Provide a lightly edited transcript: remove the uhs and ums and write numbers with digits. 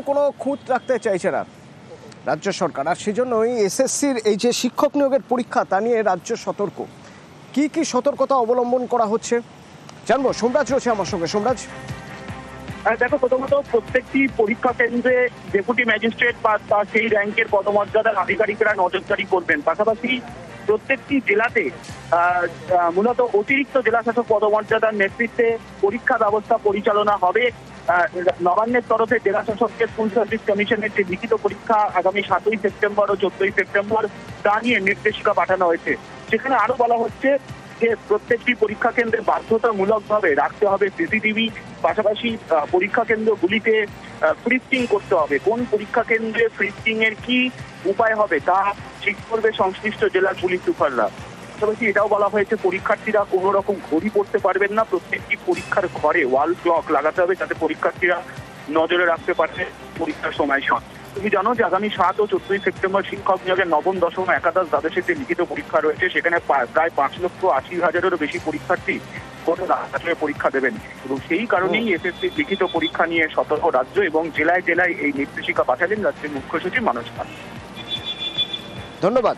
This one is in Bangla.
কোনো খুঁত রাখতে চাইছে না রাজ্য সরকার, আর সেজন্যই এসএসসির এই যে শিক্ষক নিয়োগের পরীক্ষা তা নিয়ে রাজ্য সতর্ক। কি কি সতর্কতা অবলম্বন করা হচ্ছে জানবো। সোমরাজ রয়েছে আমার সঙ্গে। সোমরাজ, দেখো, প্রথমত প্রত্যেকটি পরীক্ষা কেন্দ্রে ডেপুটি ম্যাজিস্ট্রেট বা সেই র্যাঙ্কের পদমর্যাদার আধিকারিকরা নজরদারি করবেন। পাশাপাশি প্রত্যেকটি জেলাতে মূলত অতিরিক্ত জেলাশাসক পদমর্যাদার নেতৃত্বে পরীক্ষা ব্যবস্থা পরিচালনা হবে। নবান্নের তরফে জেলাশাসককে স্কুল সার্ভিস কমিশনের যে লিখিত পরীক্ষা আগামী 7ই সেপ্টেম্বর ও 14ই সেপ্টেম্বর তা নিয়ে নির্দেশিকা পাঠানো হয়েছে। সেখানে আরো বলা হচ্ছে যে প্রত্যেকটি পরীক্ষা কেন্দ্রে বাধ্যতামূলকভাবে রাখতে হবে সিসিটিভি। পাশাপাশি পরীক্ষা কেন্দ্রগুলিতে ফ্রিজিং করতে হবে। কোন পরীক্ষা কেন্দ্রে ফ্রিজিং এর কি উপায় হবে তা ঠিক করবে সংশ্লিষ্ট জেলার পুলিশ সুপাররা। পাশাপাশি এটাও বলা হয়েছে পরীক্ষার্থীরা কোনো রকম ঘড়ি পড়তে পারবেন না। প্রত্যেকটি পরীক্ষার ঘরে ওয়াল ক্লক লাগাতে হবে যাতে পরীক্ষার্থীরা নজরে রাখতে পারে পরীক্ষার সময়। তুমি জানো যে আগামী 7 ও 14ই সেপ্টেম্বর শিক্ষক নিয়োগের নবম, দশম, একাদশ, দ্বাদশের যে লিখিত পরীক্ষা রয়েছে সেখানে প্রায় 5,80,000-এরও বেশি পরীক্ষার্থী পরীক্ষা দেবেন এবং সেই কারণেই এসএসসি লিখিত পরীক্ষা নিয়ে সতর্ক রাজ্য এবং জেলায় জেলায় এই নির্দেশিকা পাঠালেন রাজ্যের মুখ্য সচিব মানস পাল। ধন্যবাদ।